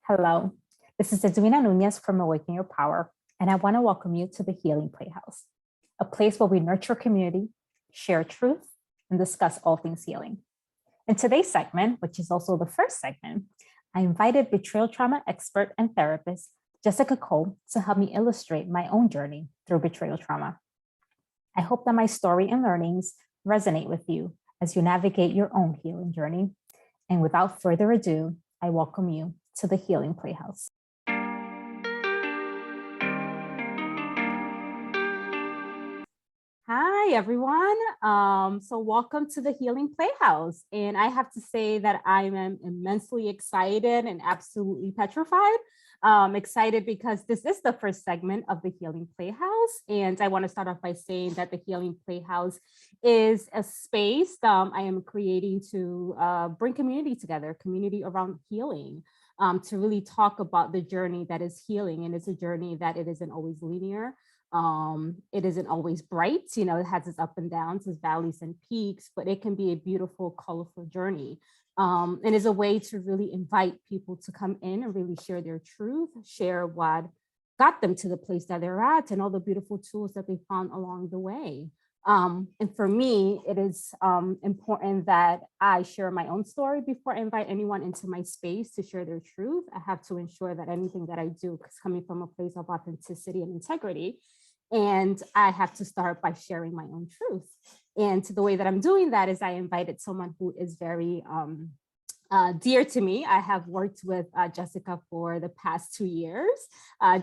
Hello, this is Edwina Nunez from Awaken Your Power, and I want to welcome you to the Healing PlayHouse, a place where we nurture community, share truth, and discuss all things healing. In today's segment, which is also the first segment, I invited betrayal trauma expert and therapist Jessica Cole to help me illustrate my own journey through betrayal trauma. I hope that my story and learnings resonate with you as you navigate your own healing journey. And without further ado, I welcome you to the Healing PlayHouse. Hi, everyone. So welcome to the Healing PlayHouse. And I have to say that I am immensely excited and absolutely petrified. Excited because this is the first segment of the Healing PlayHouse. And I want to start off by saying that the Healing PlayHouse is a space I am creating to bring community together, community around healing. To really talk about the journey that is healing. And it's a journey that it isn't always linear. It isn't always bright, it has its ups and downs, its valleys and peaks, but it can be a beautiful, colorful journey. And is a way to really invite people to come in and really share their truth, share what got them to the place that they're at and all the beautiful tools that they found along the way. And for me, it is important that I share my own story before I invite anyone into my space to share their truth. I have to ensure that anything that I do is coming from a place of authenticity and integrity. And I have to start by sharing my own truth. And the way that I'm doing that is I invited someone who is very dear to me. I have worked with Jessica for the past 2 years.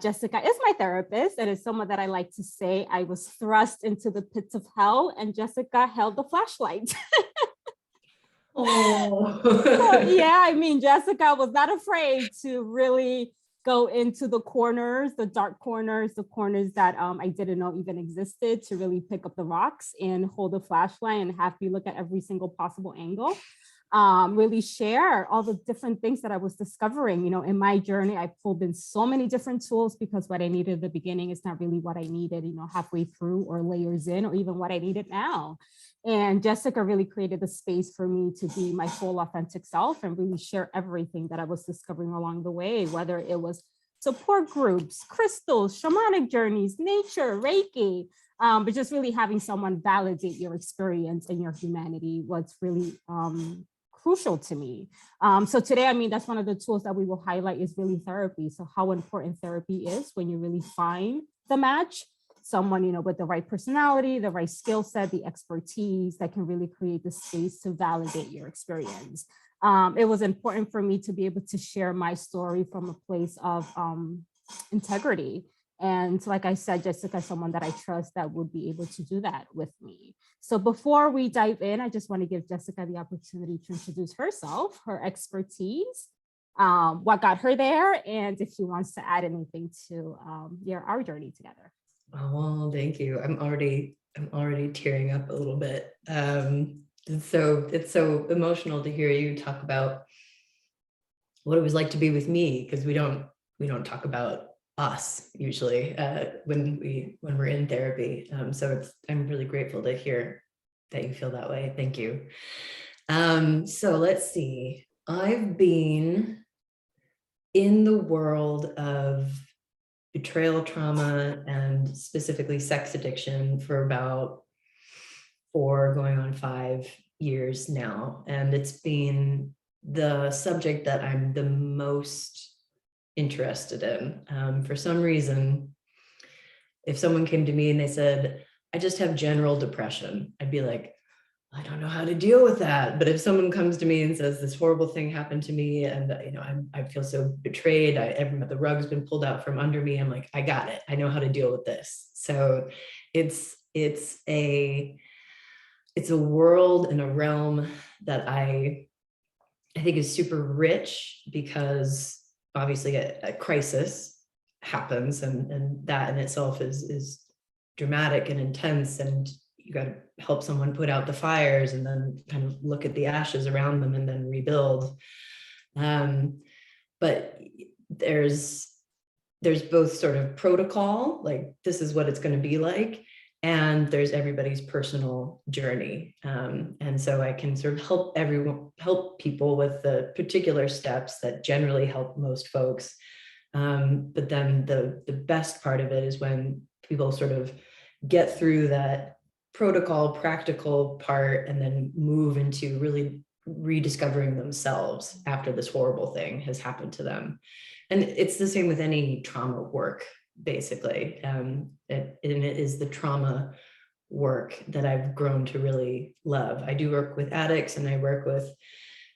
Jessica is my therapist and is someone that I like to say I was thrust into the pits of hell and Jessica held the flashlight. Oh, So, yeah, I mean, Jessica was not afraid to really go into the corners, the dark corners, the corners that I didn't know even existed, to really pick up the rocks and hold a flashlight and have me look at every single possible angle. Really share all the different things that I was discovering. In my journey, I pulled in so many different tools because what I needed at the beginning is not really what I needed, halfway through or layers in, or even what I needed now. And Jessica really created a space for me to be my full authentic self and really share everything that I was discovering along the way, whether it was support groups, crystals, shamanic journeys, nature, Reiki, but just really having someone validate your experience and your humanity was really crucial to me. So today, that's one of the tools that we will highlight is really therapy. So how important therapy is when you really find the match, someone, with the right personality, the right skill set, the expertise that can really create the space to validate your experience. It was important for me to be able to share my story from a place of integrity. And like I said, Jessica is someone that I trust that would be able to do that with me. So before we dive in, I just want to give Jessica the opportunity to introduce herself, her expertise, what got her there, and if she wants to add anything to our journey together. well, thank you. I'm already tearing up a little bit. It's so emotional to hear you talk about what it was like to be with me, because we don't talk about us usually when we're in therapy. So I'm really grateful to hear that you feel that way. Thank you. So let's see. I've been in the world of betrayal trauma and specifically sex addiction for about 4 going on 5 years now. And it's been the subject that I'm the most interested in. For some reason, if someone came to me and they said, I just have general depression, I'd be like, I don't know how to deal with that. But if someone comes to me and says this horrible thing happened to me and I feel so betrayed, the rug's been pulled out from under me, I'm like, I got it. I know how to deal with this. So it's a world and a realm that I think is super rich, because obviously a crisis happens and that in itself is dramatic and intense, and you got to help someone put out the fires and then kind of look at the ashes around them and then rebuild. But there's both sort of protocol, like this is what it's going to be like, and there's everybody's personal journey. And so I can sort of help people with the particular steps that generally help most folks. But then the best part of it is when people sort of get through that protocol, practical part, and then move into really rediscovering themselves after this horrible thing has happened to them. And it's the same with any trauma work, basically. And it is the trauma work that I've grown to really love. I do work with addicts and I work with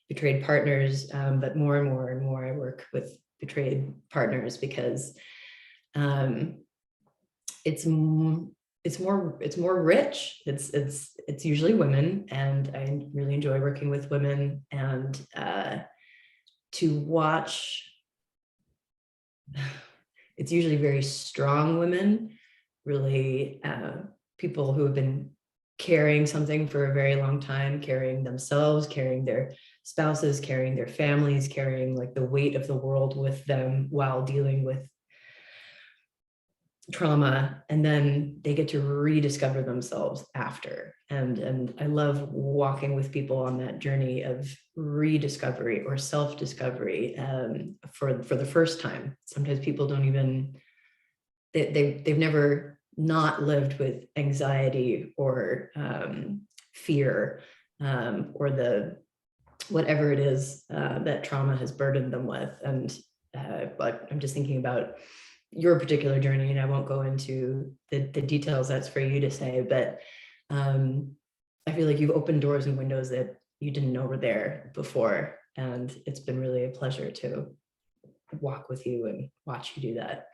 betrayed partners, but more and more and more I work with betrayed partners because it's more rich. It's usually women, and I really enjoy working with women, and to watch. It's usually very strong women, really people who have been carrying something for a very long time, carrying themselves, carrying their spouses, carrying their families, carrying like the weight of the world with them while dealing with trauma, and then they get to rediscover themselves after. And I love walking with people on that journey of rediscovery or self-discovery for the first time. Sometimes people don't even, they've never not lived with anxiety or fear or the whatever it is that trauma has burdened them with. And but I'm just thinking about your particular journey, and I won't go into the details. That's for you to say, but I feel like you've opened doors and windows that you didn't know were there before, and it's been really a pleasure to walk with you and watch you do that.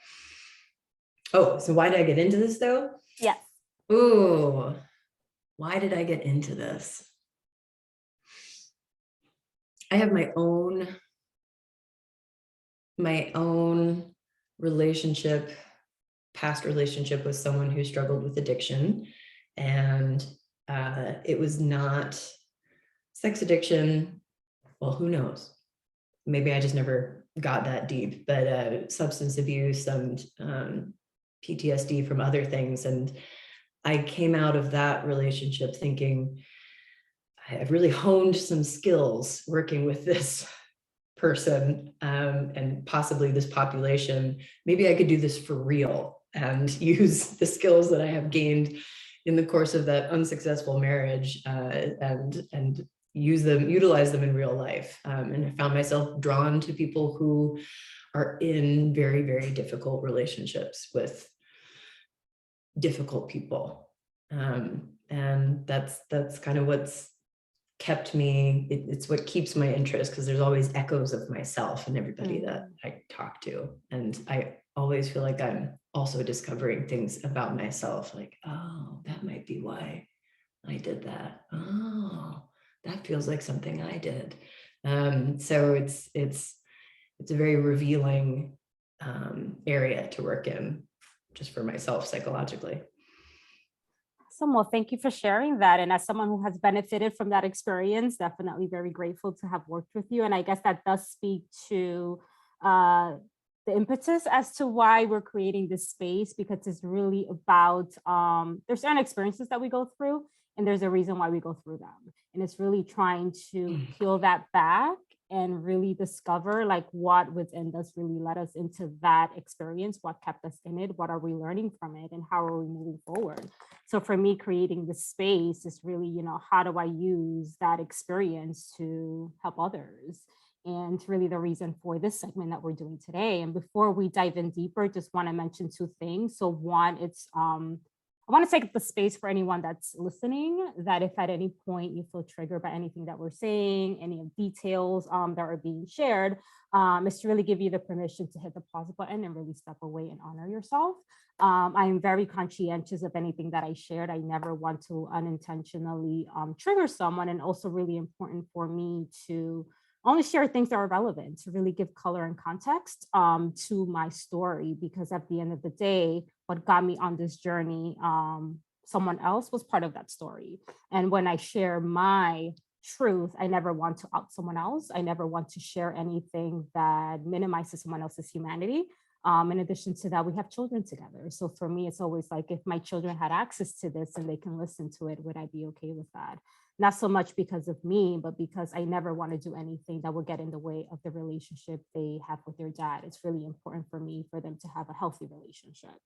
Oh, so why did I get into this though? Yes. Ooh, why did I get into this? I have my own past relationship with someone who struggled with addiction. And it was not sex addiction. Well, who knows? Maybe I just never got that deep, but substance abuse and PTSD from other things. And I came out of that relationship thinking, I've really honed some skills working with this person and possibly this population. Maybe I could do this for real and use the skills that I have gained in the course of that unsuccessful marriage and utilize them in real life. And I found myself drawn to people who are in very, very difficult relationships with difficult people. And that's kind of what's kept me, it's what keeps my interest, because there's always echoes of myself and everybody that I talk to. And I always feel like I'm also discovering things about myself, like, oh, that might be why I did that. Oh, that feels like something I did. So it's a very revealing area to work in, just for myself psychologically. Awesome. Well, thank you for sharing that. And as someone who has benefited from that experience, definitely very grateful to have worked with you. And I guess that does speak to the impetus as to why we're creating this space, because it's really about, there's certain experiences that we go through, and there's a reason why we go through them. And it's really trying to peel that back and really discover like what within us really led us into that experience, what kept us in it, what are we learning from it, and how are we moving forward. So for me, creating this space is really, how do I use that experience to help others? And really the reason for this segment that we're doing today. And before we dive in deeper, just want to mention two things. So one, it's I want to take the space for anyone that's listening, that if at any point you feel triggered by anything that we're saying, any of details that are being shared, is to really give you the permission to hit the pause button and really step away and honor yourself. I am very conscientious of anything that I shared. I never want to unintentionally trigger someone, and also really important for me to only share things that are relevant, to really give color and context to my story, because at the end of the day, what got me on this journey, someone else was part of that story. And when I share my truth, I never want to out someone else. I never want to share anything that minimizes someone else's humanity. In addition to that, we have children together. So for me, it's always like, if my children had access to this and they can listen to it, would I be okay with that? Not so much because of me, but because I never want to do anything that will get in the way of the relationship they have with their dad. It's really important for me for them to have a healthy relationship.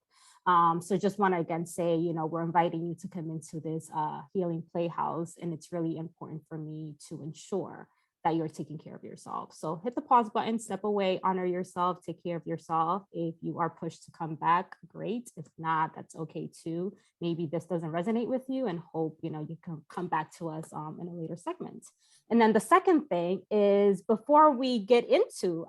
So just want to again say, we're inviting you to come into this Healing PlayHouse, and it's really important for me to ensure that you're taking care of yourself. So hit the pause button, step away, honor yourself, take care of yourself. If you are pushed to come back, great. If not, that's okay too. Maybe this doesn't resonate with you, and hope, you can come back to us in a later segment. And then the second thing is, before we get into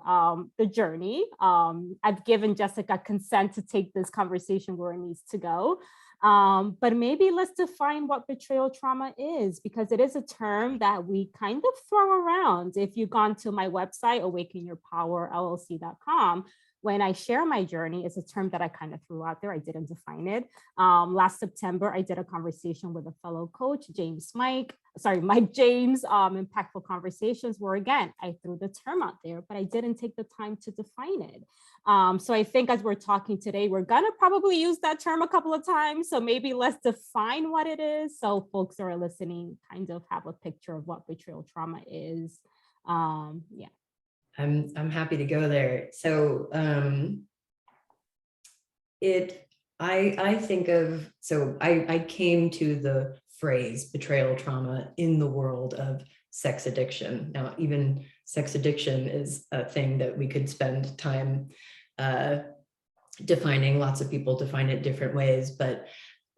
the journey, I've given Jessica consent to take this conversation where it needs to go. But maybe let's define what betrayal trauma is, because it is a term that we kind of throw around. If you've gone to my website, awakenyourpowerllc.com, when I share my journey, it's a term that I kind of threw out there. I didn't define it. Last September, I did a conversation with a fellow coach, Mike James, Impactful Conversations, where again, I threw the term out there, but I didn't take the time to define it. So I think as we're talking today, we're gonna probably use that term a couple of times. So maybe let's define what it is, so folks who are listening kind of have a picture of what betrayal trauma is. Yeah. I'm happy to go there. So I came to the phrase betrayal trauma in the world of sex addiction. Now, even sex addiction is a thing that we could spend time defining. Lots of people define it different ways, but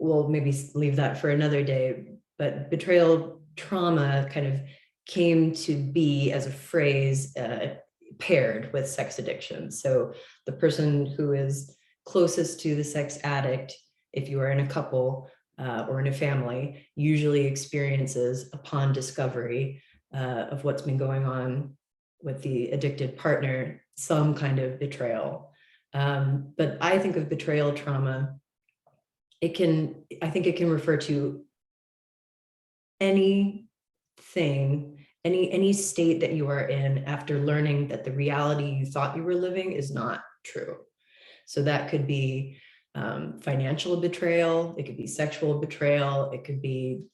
we'll maybe leave that for another day. But betrayal trauma kind of came to be as a phrase paired with sex addiction. So the person who is closest to the sex addict, if you are in a couple or in a family, usually experiences, upon discovery of what's been going on with the addicted partner, some kind of betrayal. But I think of betrayal trauma, I think it can refer to anything, any state that you are in after learning that the reality you thought you were living is not true. So that could be financial betrayal, it could be sexual betrayal, it could be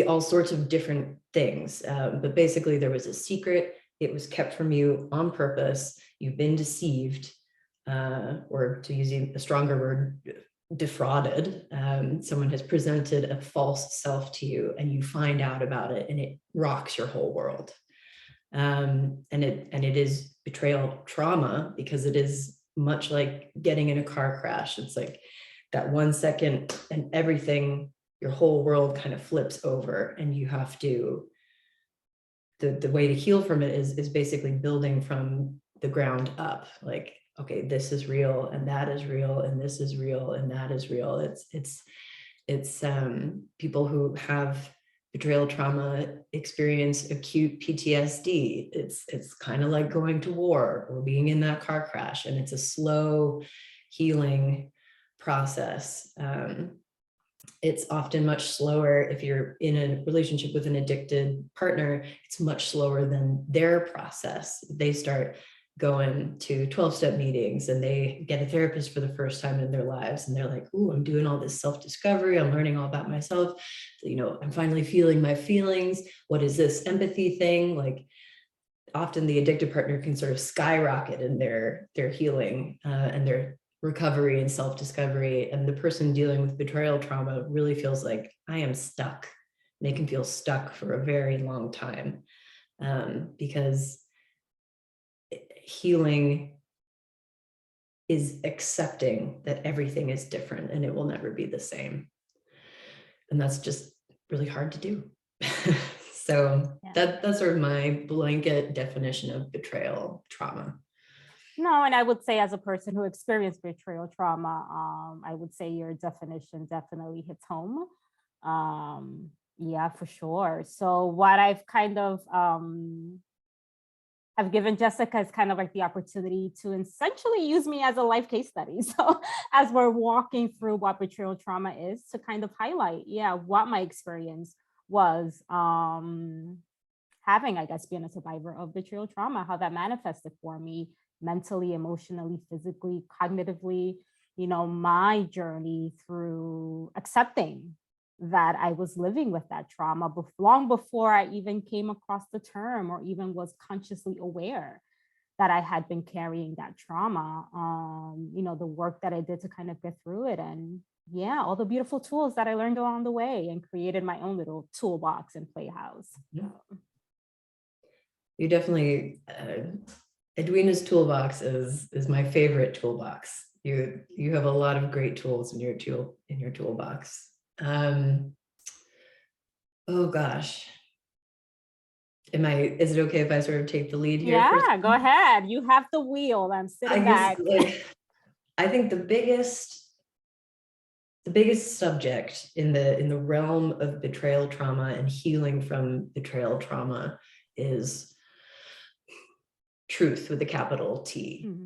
all sorts of different things. But basically, there was a secret, it was kept from you on purpose, you've been deceived, or to use a stronger word, defrauded. Someone has presented a false self to you, and you find out about it, and it rocks your whole world. And it is betrayal trauma, because it is much like getting in a car crash. It's like that 1 second and everything, your whole world kind of flips over, and you have to, the way to heal from it is basically building from the ground up. Like, okay, this is real, and that is real, and this is real, and that is real. It's people who have betrayal trauma experience acute PTSD. It's kind of like going to war or being in that car crash, and it's a slow healing process. It's often much slower if you're in a relationship with an addicted partner. It's much slower than their process. They start going to 12-step meetings, and they get a therapist for the first time in their lives, and they're like, "Ooh, I'm doing all this self-discovery, I'm learning all about myself, I'm finally feeling my feelings. What is this empathy thing?" Like, often the addicted partner can sort of skyrocket in their healing and their recovery and self-discovery, and the person dealing with betrayal trauma really feels like, I am stuck. They can feel stuck for a very long time, because healing is accepting that everything is different and it will never be the same. And that's just really hard to do. So yeah. That's sort of my blanket definition of betrayal trauma. No, and I would say, as a person who experienced betrayal trauma, I would say your definition definitely hits home. Yeah, for sure. So what I've kind of have given Jessica is kind of like the opportunity to essentially use me as a life case study. So as we're walking through what betrayal trauma is, to kind of highlight, what my experience was having, I guess, being a survivor of betrayal trauma, how that manifested for me, mentally, emotionally, physically, cognitively, my journey through accepting that I was living with that trauma long before I even came across the term or even was consciously aware that I had been carrying that trauma. The work that I did to kind of get through it, and yeah, all the beautiful tools that I learned along the way and created my own little toolbox and playhouse. Yeah. You definitely, Edwina's toolbox is my favorite toolbox. You have a lot of great tools in your toolbox. Oh gosh. Is it okay if I sort of take the lead here? Yeah, go ahead. You have the wheel. I'm sitting back. I think the biggest subject in the realm of betrayal trauma and healing from betrayal trauma is truth with a capital T. Mm-hmm.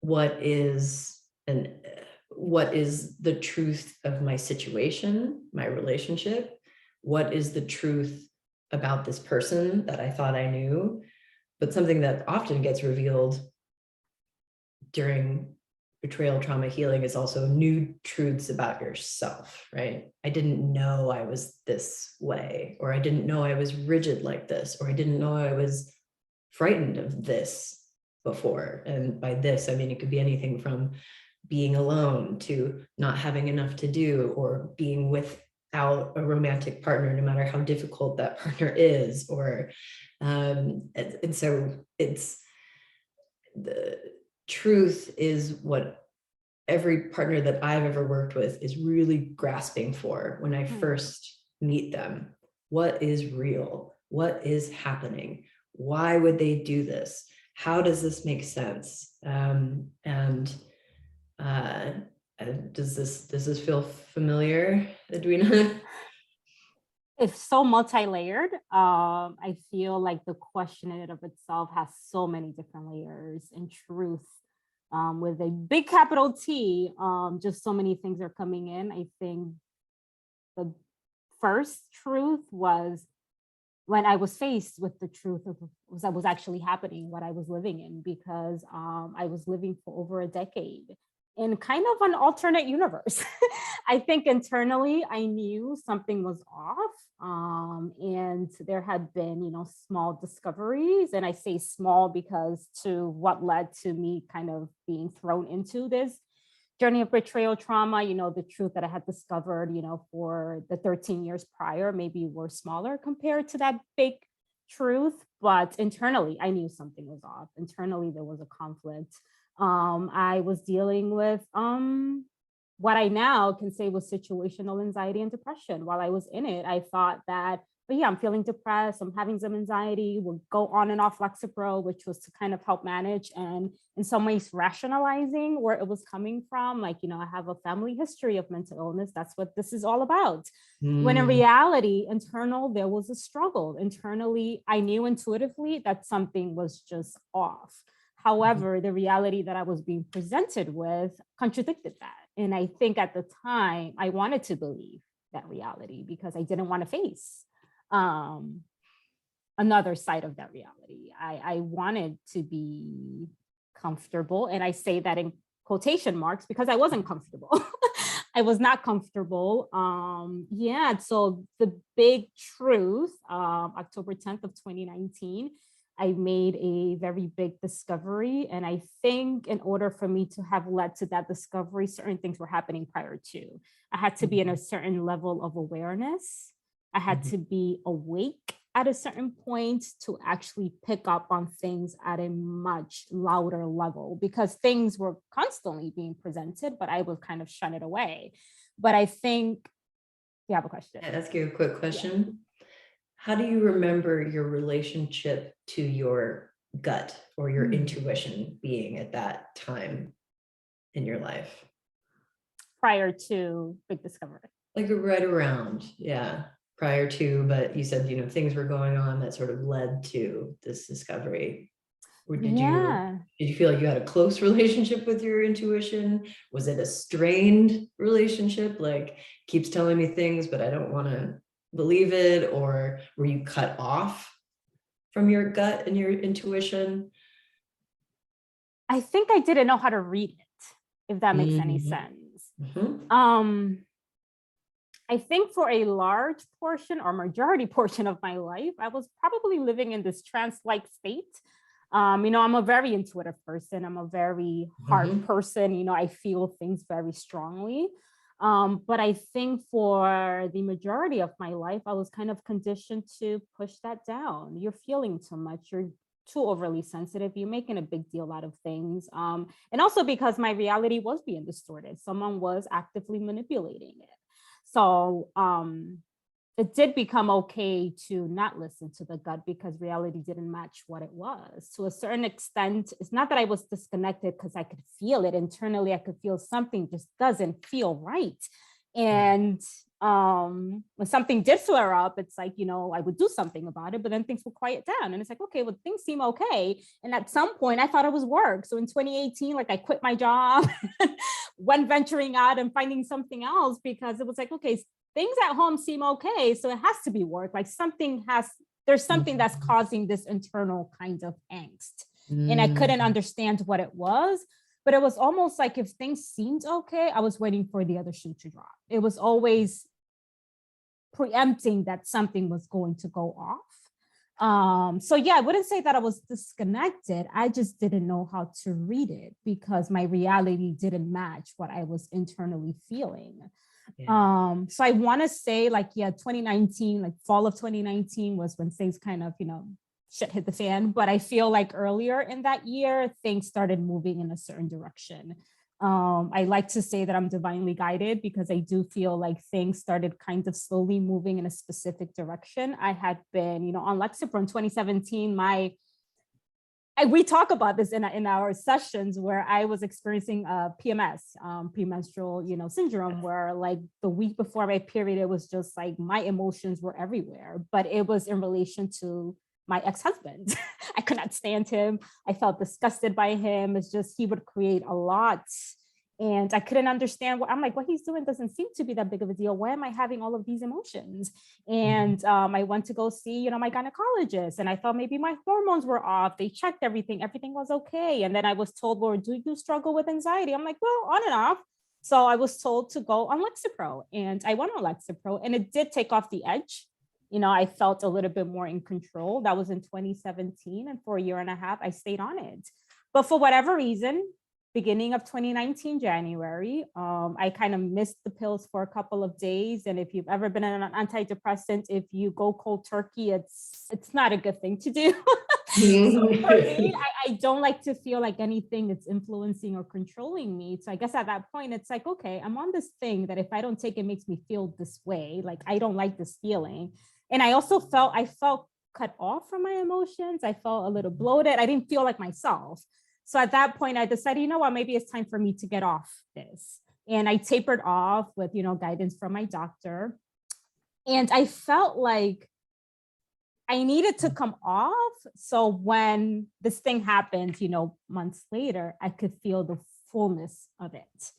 What is the truth of my situation, my relationship? What is the truth about this person that I thought I knew? But something that often gets revealed during betrayal trauma healing is also new truths about yourself, right? I didn't know I was this way, or I didn't know I was rigid like this, or I didn't know I was frightened of this before. And by this, I mean, it could be anything from being alone to not having enough to do, or being without a romantic partner, no matter how difficult that partner is, or and so it's the truth is what every partner that I've ever worked with is really grasping for when I first meet them. What is real? What is happening? Why would they do this? How does this make sense? Does this feel familiar, Edwina? It's so multi-layered. I feel like the question in and of itself has so many different layers. In truth, with a big capital T, just so many things are coming in. I think the first truth was when I was faced with the truth of what was actually happening, what I was living in, because I was living for over a decade in kind of an alternate universe. I think internally I knew something was off, and there had been, small discoveries. And I say small because to what led to me kind of being thrown into this journey of betrayal trauma, the truth that I had discovered, for the 13 years prior, maybe were smaller compared to that big truth. But internally, I knew something was off. Internally, there was a conflict. I was dealing with what I now can say was situational anxiety and depression. While I was in it, I thought that, but yeah, I'm feeling depressed, I'm having some anxiety, we'll go on and off Lexapro, which was to kind of help manage and in some ways rationalizing where it was coming from. Like, I have a family history of mental illness. That's what this is all about. When in reality, there was a struggle. Internally, I knew intuitively that something was just off. However, the reality that I was being presented with contradicted that. And I think at the time, I wanted to believe that reality because I didn't want to face another side of that reality. I wanted to be comfortable. And I say that in quotation marks because I wasn't comfortable. I was not comfortable. So the big truth, October 10th of 2019, I made a very big discovery. And I think in order for me to have led to that discovery, certain things were happening prior to. I had to be in a certain level of awareness. I had to be awake at a certain point to actually pick up on things at a much louder level because things were constantly being presented, but I would kind of shun it away. But I think you have a question. Can I ask you a quick question? Yeah. How do you remember your relationship to your gut or your intuition being at that time in your life? Prior to big discovery. Like right around, yeah. Prior to, but you said, things were going on that sort of led to this discovery. Or did you feel like you had a close relationship with your intuition? Was it a strained relationship? Like keeps telling me things, but I don't want to believe it? Or were you cut off from your gut and your intuition? I think I didn't know how to read it, if that makes any sense. I think for a large portion or majority portion of my life, I was probably living in this trance-like state. I'm a very intuitive person. I'm a very hard person. I feel things very strongly. But I think for the majority of my life, I was kind of conditioned to push that down. You're feeling too much. You're too overly sensitive. You're making a big deal out of things. And also because my reality was being distorted. Someone was actively manipulating it. So it did become okay to not listen to the gut because reality didn't match what it was. To a certain extent, it's not that I was disconnected because I could feel it internally. I could feel something just doesn't feel right. And when something did flare up, it's like, I would do something about it, but then things would quiet down. And it's like, okay, well, things seem okay. And at some point I thought it was work. So in 2018, like I quit my job, went venturing out and finding something else because it was like, okay, things at home seem okay. So it has to be work. Like there's something that's causing this internal kind of angst. And I couldn't understand what it was. But it was almost like if things seemed okay, I was waiting for the other shoe to drop. It was always preempting that something was going to go off. So yeah, I wouldn't say that I was disconnected. I just didn't know how to read it because my reality didn't match what I was internally feeling. So I want to say 2019, like fall of 2019 was when things kind of, shit hit the fan. But I feel like earlier in that year, things started moving in a certain direction. I like to say that I'm divinely guided because I do feel like things started kind of slowly moving in a specific direction. I had been, on Lexapro in 2017, we talk about this in our sessions where I was experiencing PMS, premenstrual, syndrome, where like the week before my period, it was just like my emotions were everywhere, but it was in relation to my ex-husband. I could not stand him. I felt disgusted by him. It's just, he would create a lot. And I couldn't understand I'm like, what he's doing doesn't seem to be that big of a deal. Why am I having all of these emotions? And I went to go see, my gynecologist, and I thought maybe my hormones were off. They checked everything. Everything was okay. And then I was told, well, do you struggle with anxiety? I'm like, well, on and off. So I was told to go on Lexapro, and I went on Lexapro, and it did take off the edge. I felt a little bit more in control. That was in 2017. And for a year and a half, I stayed on it. But for whatever reason, beginning of 2019, January, I kind of missed the pills for a couple of days. And if you've ever been on an antidepressant, if you go cold turkey, it's not a good thing to do. So for me, I don't like to feel like anything is influencing or controlling me. So I guess at that point, it's like, okay, I'm on this thing that if I don't take it, makes me feel this way. Like, I don't like this feeling. And I also felt cut off from my emotions. I felt a little bloated. I didn't feel like myself. So at that point, I decided, you know what, maybe it's time for me to get off this. And I tapered off with, guidance from my doctor. And I felt like I needed to come off. So when this thing happened, months later, I could feel the fullness of it.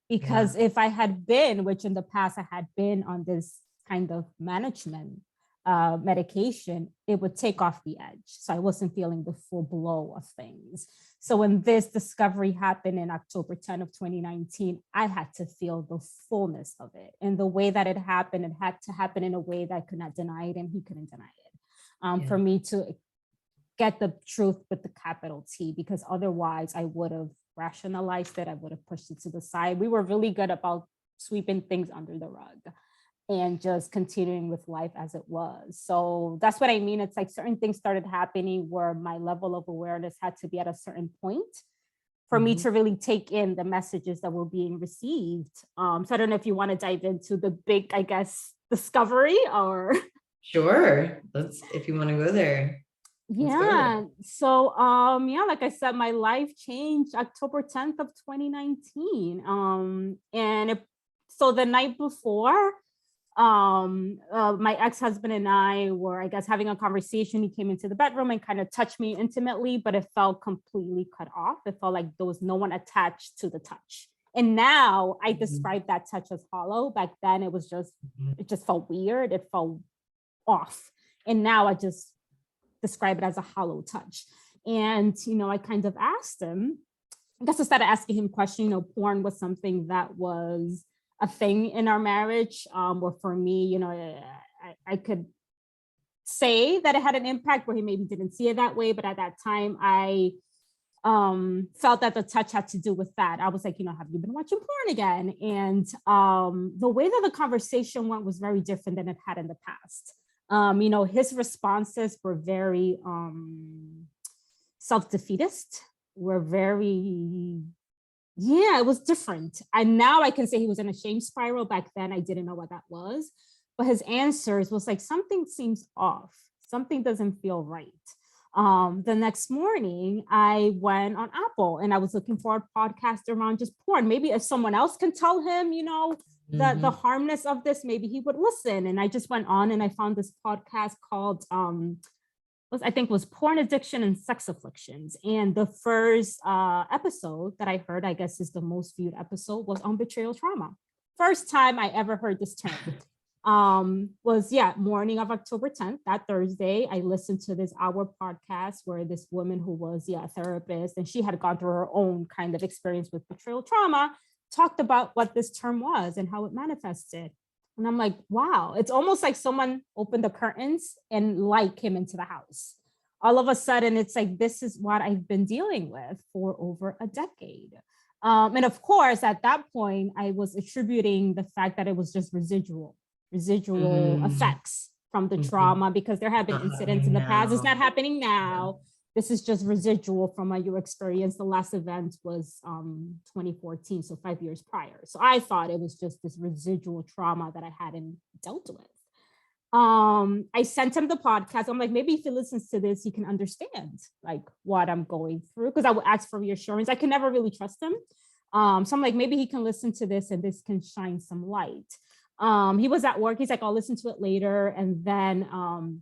Because if I had been, which in the past I had been on this kind of management medication, it would take off the edge. So I wasn't feeling the full blow of things. So when this discovery happened in October 10 of 2019, I had to feel the fullness of it. And the way that it had to happen in a way that I could not deny it, and he couldn't deny it. For me to get the truth with the capital T, because otherwise I would have rationalized it. I would have pushed it to the side. We were really good about sweeping things under the rug and just continuing with life as it was. So that's what I mean. It's like certain things started happening where my level of awareness had to be at a certain point for me to really take in the messages that were being received. So I don't know if you want to dive into the big, I guess, discovery or... Sure. If you want to go there. Yeah. So, like I said, my life changed October 10th of 2019. So the night before, my ex-husband and I were, I guess, having a conversation. He came into the bedroom and kind of touched me intimately, but it felt completely cut off. It felt like there was no one attached to the touch. And now I describe that touch as hollow. Back then it was just, it just felt weird. It felt off. And now I just describe it as a hollow touch. And, I kind of asked him, I guess I started asking him questions. Porn was something that was a thing in our marriage. Or for me, I could say that it had an impact where he maybe didn't see it that way. But at that time, I felt that the touch had to do with that. I was like, have you been watching porn again? And the way that the conversation went was very different than it had in the past. His responses were very self-defeatist, were very, it was different. And now I can say he was in a shame spiral. Back then, I didn't know what that was. But his answers was like, something seems off. Something doesn't feel right. The next morning, I went on Apple and I was looking for a podcast around just porn. Maybe if someone else can tell him, the harmness of this, maybe he would listen. And I just went on and I found this podcast called, I think was Porn Addiction and Sex Afflictions. And the first episode that I heard, I guess is the most viewed episode, was on betrayal trauma. First time I ever heard this term. Was morning of October 10th, that Thursday. I listened to this hour podcast where this woman who was a therapist, and she had gone through her own kind of experience with betrayal trauma, talked about what this term was and how it manifested. And I'm like, wow, it's almost like someone opened the curtains and light came into the house. All of a sudden, it's like, this is what I've been dealing with for over a decade. And of course, at that point, I was attributing the fact that it was just residual effects from the trauma, because there have been incidents in the past. It's not happening now. This is just residual from your experience. The last event was 2014, so 5 years prior. So I thought it was just this residual trauma that I hadn't dealt with. I sent him the podcast. I'm like, maybe if he listens to this, he can understand like what I'm going through, because I would ask for reassurance. I can never really trust him. So I'm like, maybe he can listen to this and this can shine some light. He was at work. He's like, I'll listen to it later. And then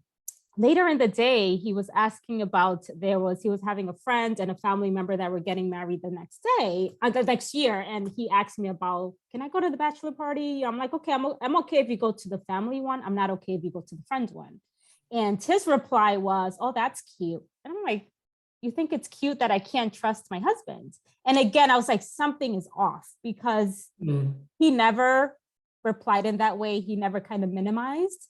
later in the day, he was asking about, he was having a friend and a family member that were getting married the next year. And he asked me about, can I go to the bachelor party? I'm like, okay, I'm okay if you go to the family one. I'm not okay if you go to the friend one. And his reply was, oh, that's cute. And I'm like, you think it's cute that I can't trust my husband? And again, I was like, something is off, because he never replied in that way. He never kind of minimized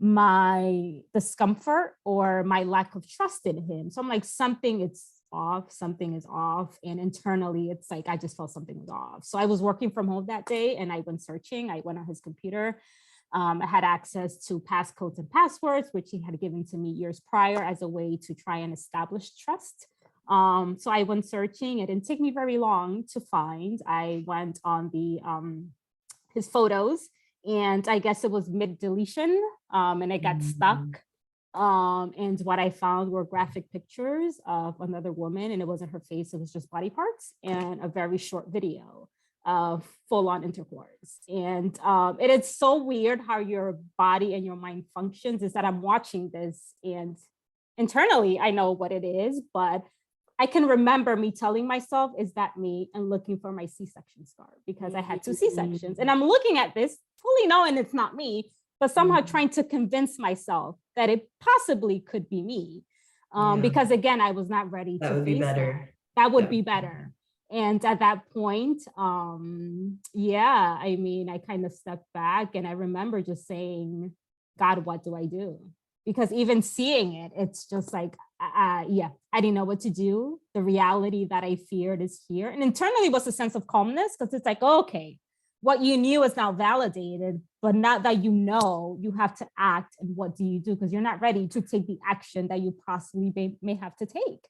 my discomfort or my lack of trust in him. So I'm like, something is off. And internally, it's like, I just felt something was off. So I was working from home that day and I went searching. I went on his computer. I had access to passcodes and passwords, which he had given to me years prior as a way to try and establish trust. So I went searching. It didn't take me very long to find. I went on his photos, and I guess it was mid deletion, and it got stuck. And what I found were graphic pictures of another woman, and it wasn't her face, it was just body parts, and a very short video of full-on intercourse. And it is so weird how your body and your mind functions, is that I'm watching this and internally I know what it is, but I can remember me telling myself, is that me? And looking for my C-section scar, because I had 2 C-sections. And I'm looking at this, fully knowing it's not me, but somehow trying to convince myself that it possibly could be me. Because again, I was not ready to face that. That would be better. And at that point, I kind of stepped back, and I remember just saying, God, what do I do? Because even seeing it, it's just like, I didn't know what to do. The reality that I feared is here. And internally was a sense of calmness, because it's like, okay, what you knew is now validated, but now that you know, you have to act. And what do you do? Because you're not ready to take the action that you possibly may have to take.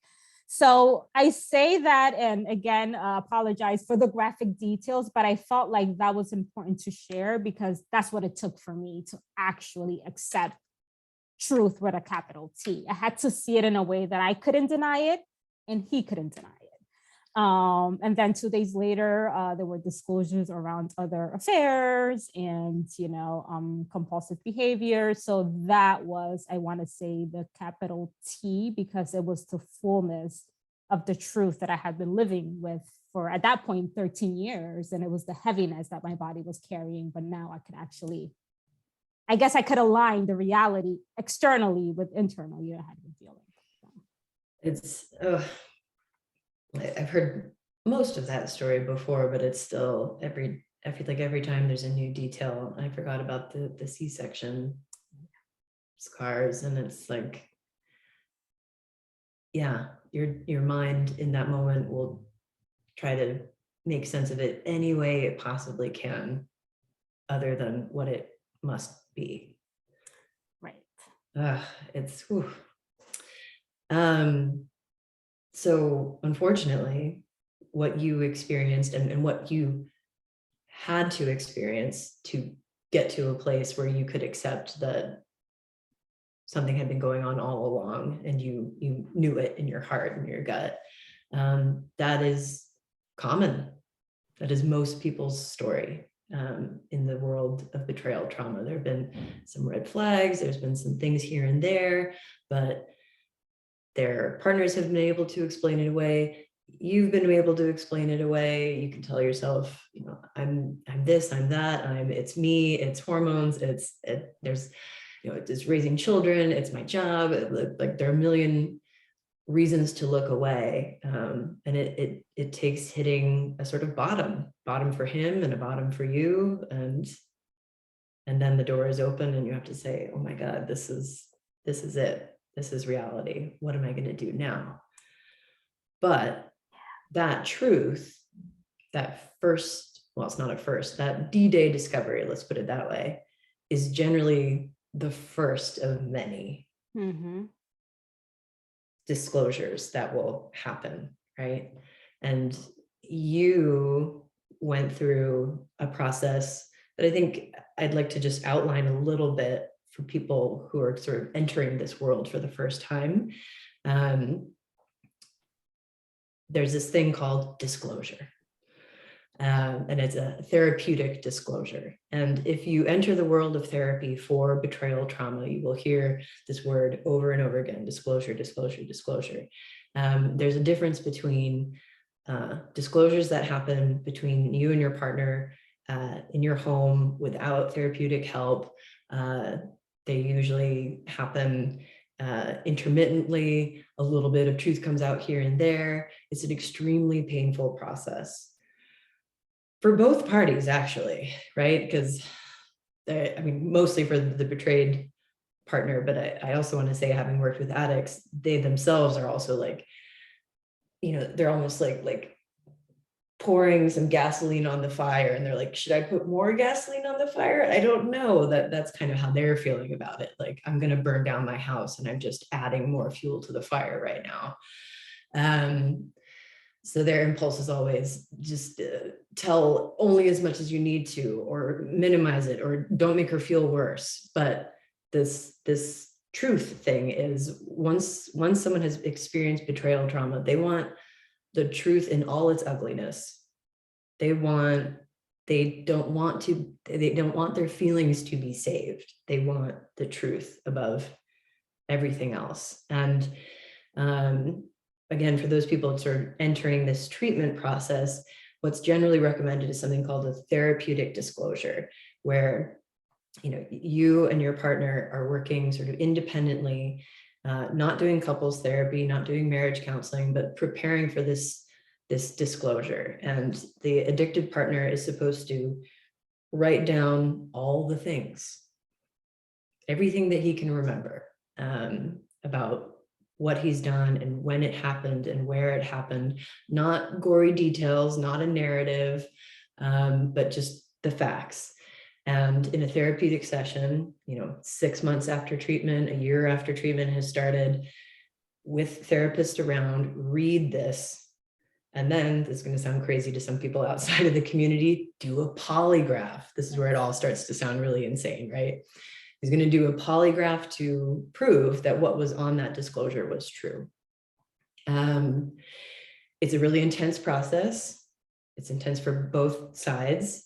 So I say that, and again, apologize for the graphic details, but I felt like that was important to share, because that's what it took for me to actually accept truth with a capital T. I had to see it in a way that I couldn't deny it and he couldn't deny it. And then 2 days later, there were disclosures around other affairs and, compulsive behavior. So that was, I want to say, the capital T, because it was the fullness of the truth that I had been living with for, at that point, 13 years. And it was the heaviness that my body was carrying. But now I could actually, I guess I could align the reality externally with internally I had been feeling. It's, I've heard most of that story before, but it's still I feel like every time there's a new detail. I forgot about the C-section scars, and it's like, yeah, your mind in that moment will try to make sense of it any way it possibly can, other than what it must be. Right. It's whew. So unfortunately, what you experienced and what you had to experience to get to a place where you could accept that something had been going on all along, and you knew it in your heart and your gut. That is common. That is most people's story. In the world of betrayal trauma, there have been some red flags, there's been some things here and there, but their partners have been able to explain it away. You've been able to explain it away. You can tell yourself, you know, I'm this, I'm that, it's me, it's hormones, there's, you know, it's raising children, it's my job. Like there are a million reasons to look away. And it takes hitting a sort of bottom for him and a bottom for you. And then the door is open and you have to say, oh my God, this is it. This is reality. What am I going to do now? But that truth, that first, well, it's not a first, that D-Day discovery, let's put it that way, is generally the first of many disclosures that will happen, right? And you went through a process that I think I'd like to just outline a little bit for people who are sort of entering this world for the first time. There's this thing called disclosure. And it's a therapeutic disclosure. And if you enter the world of therapy for betrayal trauma, you will hear this word over and over again: disclosure, disclosure, disclosure. There's a difference between disclosures that happen between you and your partner in your home without therapeutic help. They usually happen intermittently. A little bit of truth comes out here and there. It's an extremely painful process for both parties, actually, right? Because I mean, mostly for the betrayed partner, but I also want to say, having worked with addicts, they themselves are also like, you know, they're almost like pouring some gasoline on the fire, and they're like, should I put more gasoline on the fire? I don't know. That's kind of how they're feeling about it. Like, I'm going to burn down my house and I'm just adding more fuel to the fire right now. So their impulse is always just tell only as much as you need to, or minimize it, or don't make her feel worse. But this truth thing is, once someone has experienced betrayal trauma, they want the truth in all its ugliness. They don't want their feelings to be saved. They want the truth above everything else. And again, for those people sort of entering this treatment process, what's generally recommended is something called a therapeutic disclosure, where, you know, you and your partner are working sort of independently, not doing couples therapy, not doing marriage counseling, but preparing for this disclosure. And the addicted partner is supposed to write down all the things, everything that he can remember, about what he's done and when it happened and where it happened. Not gory details, not a narrative, but just the facts. And in a therapeutic session, you know, 6 months after treatment, a year after treatment has started, with therapists around, read this. And then, this is going to sound crazy to some people outside of the community, do a polygraph. This is where it all starts to sound really insane, right? He's going to do a polygraph to prove that what was on that disclosure was true. It's a really intense process. It's intense for both sides,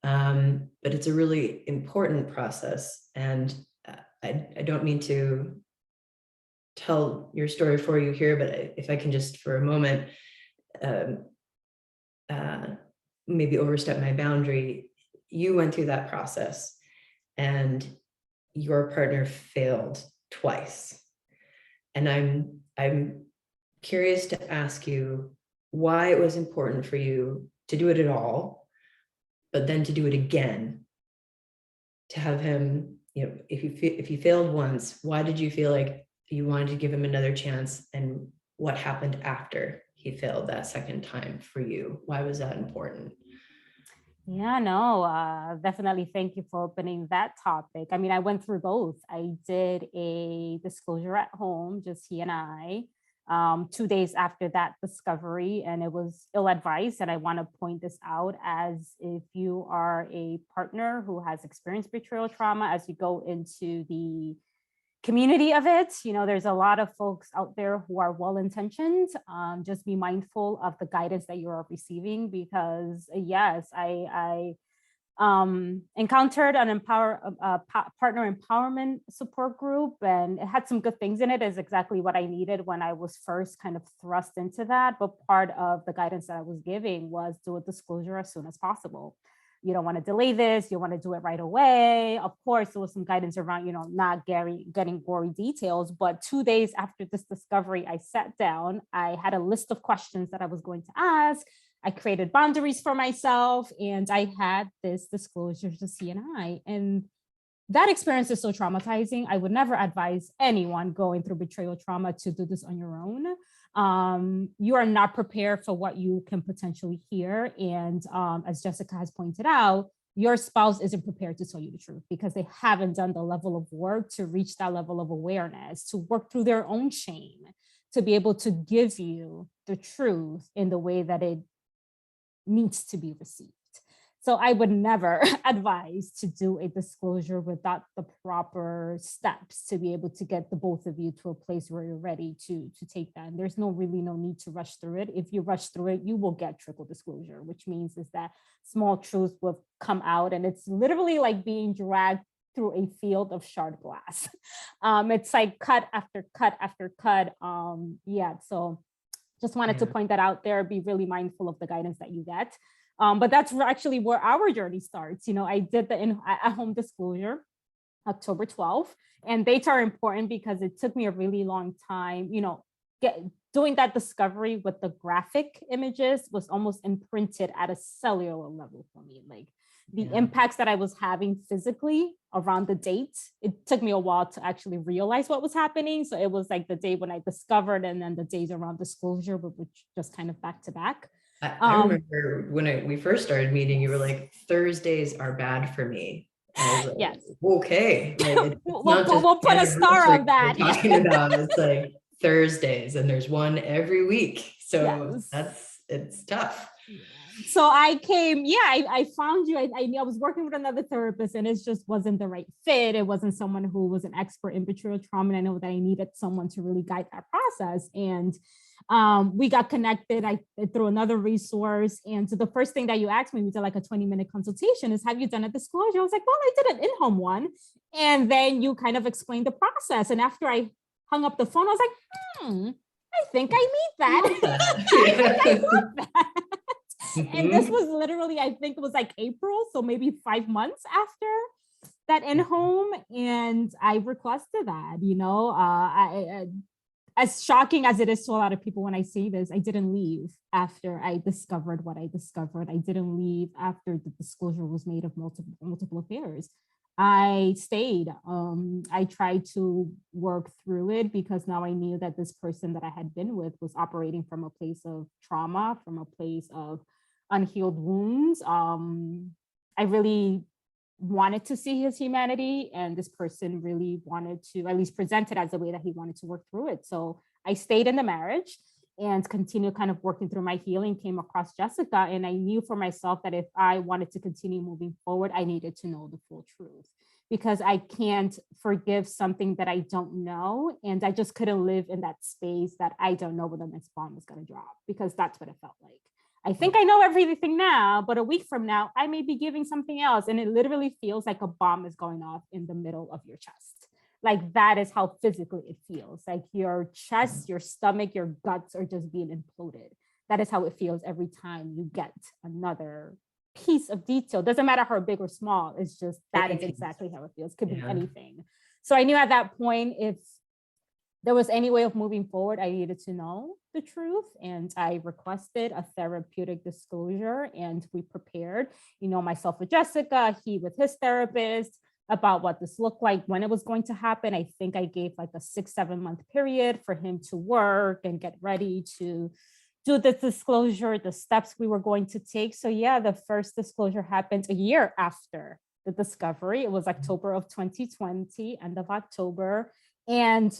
but it's a really important process. And I don't mean to tell your story for you here, but if I can just for a moment, maybe overstep my boundary. You went through that process, and your partner failed twice. And I'm curious to ask you, why it was important for you to do it at all, but then to do it again, to have him, if you failed once, why did you feel like you wanted to give him another chance? And what happened after he failed that second time for you? Why was that important? Yeah, no, definitely. Thank you for opening that topic. I mean, I went through both. I did a disclosure at home, just he and I, 2 days after that discovery, and it was ill-advised. And I want to point this out, as if you are a partner who has experienced betrayal trauma, as you go into the community of it, there's a lot of folks out there who are well-intentioned. Just be mindful of the guidance that you are receiving, because yes, I encountered an partner empowerment support group, and it had some good things in it. Is exactly what I needed when I was first kind of thrust into that. But part of the guidance that I was giving was do a disclosure as soon as possible. You don't want to delay this. You want to do it right away. Of course, there was some guidance around, not getting gory details. But 2 days after this discovery, I sat down. I had a list of questions that I was going to ask. I created boundaries for myself, and I had this disclosure to CNI. And that experience is so traumatizing. I would never advise anyone going through betrayal trauma to do this on your own. You are not prepared for what you can potentially hear. And as Jessica has pointed out, your spouse isn't prepared to tell you the truth, because they haven't done the level of work to reach that level of awareness, to work through their own shame, to be able to give you the truth in the way that it needs to be received. So I would never advise to do a disclosure without the proper steps to be able to get the both of you to a place where you're ready to take that. And there's no need to rush through it. If you rush through it, you will get trickle disclosure, which means is that small truths will come out, and it's literally like being dragged through a field of shard glass. It's like cut after cut after cut. So just wanted to point that out there. Be really mindful of the guidance that you get. But that's actually where our journey starts. I did the at-home disclosure October 12th, and dates are important because it took me a really long time, doing that discovery with the graphic images was almost imprinted at a cellular level for me. Like the impacts that I was having physically around the date, it took me a while to actually realize what was happening. So it was like the day when I discovered, and then the days around disclosure, but which just kind of back to back. I remember when we first started meeting, you were like, Thursdays are bad for me. And I was like, yes. Okay. Like, we'll put a star on that. Talking about it's like Thursdays, and there's one every week. So it's tough. So I came, I found you. I was working with another therapist, and it just wasn't the right fit. It wasn't someone who was an expert in betrayal trauma. And I know that I needed someone to really guide that process. And we got connected. I through another resource. And so the first thing that you asked me, we did like a 20-minute consultation, is have you done a disclosure? I was like, well, I did an in-home one. And then you kind of explained the process. And after I hung up the phone, I was like, I think I need that. I want that. And this was literally, I think it was like April. So maybe 5 months after that in-home. And I requested that, as shocking as it is to a lot of people when I say this, I didn't leave after I discovered what I discovered. I didn't leave after the disclosure was made of multiple affairs. I stayed. I tried to work through it, because now I knew that this person that I had been with was operating from a place of trauma, from a place of unhealed wounds. I really wanted to see his humanity, and this person really wanted to at least present it as a way that he wanted to work through it. So I stayed in the marriage and continued kind of working through my healing, came across Jessica, and I knew for myself that if I wanted to continue moving forward, I needed to know the full truth, because I can't forgive something that I don't know. And I just couldn't live in that space that I don't know when the next bomb is going to drop, because that's what it felt like. I think I know everything now, but a week from now, I may be giving something else. And it literally feels like a bomb is going off in the middle of your chest. Like that is how physically it feels. Like your chest, your stomach, your guts are just being imploded. That is how it feels every time you get another piece of detail. Doesn't matter how big or small. It's just that is exactly how it feels. Could be anything. So I knew at that point, if there was any way of moving forward, I needed to know the truth. And I requested a therapeutic disclosure, and we prepared, myself with Jessica, he with his therapist, about what this looked like, when it was going to happen. I think I gave like a 6-7 month period for him to work and get ready to do this disclosure, the steps we were going to take. So yeah, the first disclosure happened a year after the discovery. It was October of 2020, end of October. And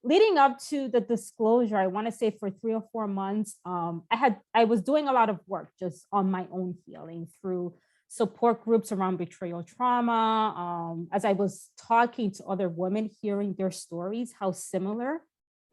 leading up to the disclosure, I want to say for 3 or 4 months, I was doing a lot of work just on my own healing through support groups around betrayal trauma. As I was talking to other women, hearing their stories, how similar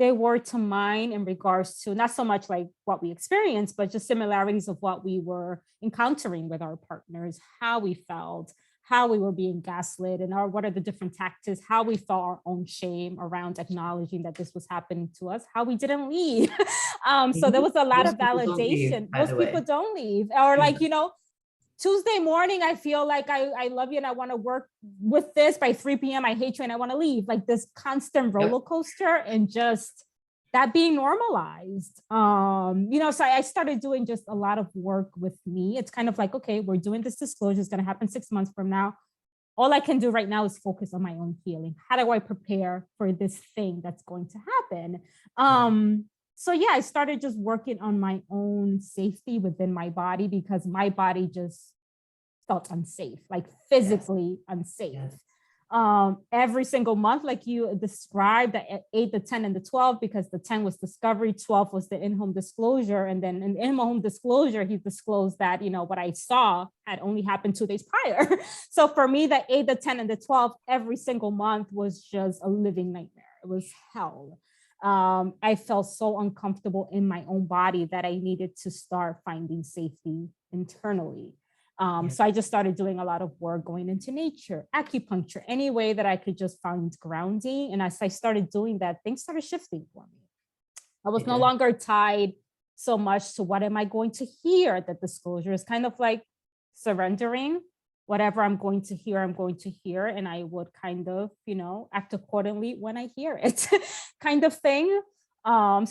they were to mine in regards to not so much like what we experienced, but just similarities of what we were encountering with our partners, how we felt, how we were being gaslit, and what are the different tactics, how we felt our own shame around acknowledging that this was happening to us, how we didn't leave. So there was a lot of validation. Most people don't leave, or like, Tuesday morning, I feel like I love you and I want to work with this. By 3 p.m., I hate you and I want to leave. Like this constant roller coaster, and just that being normalized. So I started doing just a lot of work with me. It's kind of like, okay, we're doing this disclosure. It's going to happen 6 months from now. All I can do right now is focus on my own healing. How do I prepare for this thing that's going to happen? So yeah, I started just working on my own safety within my body, because my body just felt unsafe, like physically unsafe. Every single month, like you described, the 8, the 10, and the 12, because the 10 was discovery, 12 was the in-home disclosure. And then in in-home disclosure, he disclosed that, what I saw had only happened 2 days prior. So for me, the 8, the 10, and the 12, every single month was just a living nightmare. It was hell. I felt so uncomfortable in my own body that I needed to start finding safety internally. So I just started doing a lot of work, going into nature, acupuncture, any way that I could just find grounding. And as I started doing that, things started shifting for me. I was no longer tied so much to what am I going to hear. That disclosure is kind of like surrendering. Whatever I'm going to hear, I'm going to hear. And I would kind of, act accordingly when I hear it kind of thing.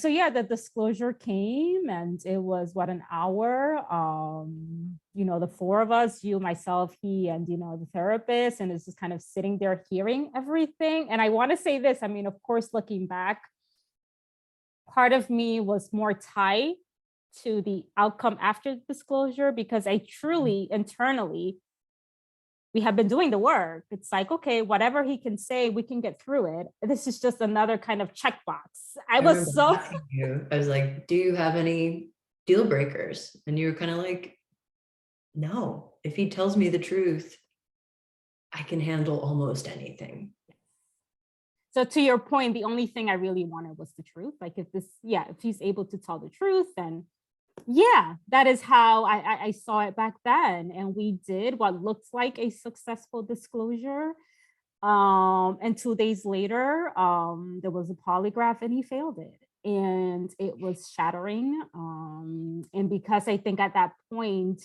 So yeah, the disclosure came, and it was an hour, the 4 of us, you, myself, he, and, the therapist, and it's just kind of sitting there hearing everything. And I want to say this, of course, looking back, part of me was more tied to the outcome after disclosure, because I truly internally, we have been doing the work. It's like, okay, whatever he can say, we can get through it. This is just another kind of checkbox. I was like, do you have any deal breakers? And you were kind of like, no, if he tells me the truth, I can handle almost anything. So to your point, the only thing I really wanted was the truth. Like if he's able to tell the truth, then yeah, that is how I saw it back then. And we did what looks like a successful disclosure. And 2 days later, there was a polygraph and he failed it. And it was shattering. And because I think at that point,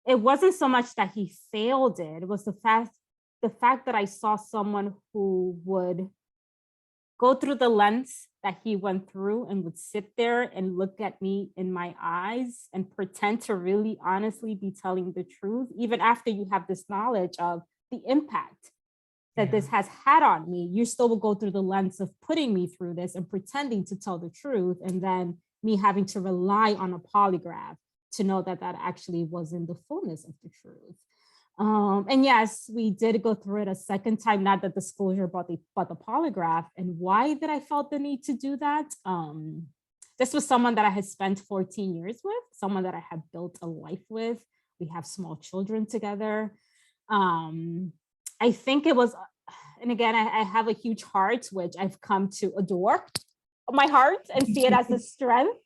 it wasn't so much that he failed it. It was the fact that I saw someone who would go through the lens that he went through and would sit there and look at me in my eyes and pretend to really honestly be telling the truth, even after you have this knowledge of the impact that this has had on me. You still will go through the lens of putting me through this and pretending to tell the truth, and then me having to rely on a polygraph to know that actually wasn't the fullness of the truth. And yes, we did go through it a second time, not the disclosure, but the polygraph. And why did I felt the need to do that? This was someone that I had spent 14 years with, someone that I had built a life with. We have small children together. I think it was, and again, I have a huge heart, which I've come to adore my heart and see it as a strength.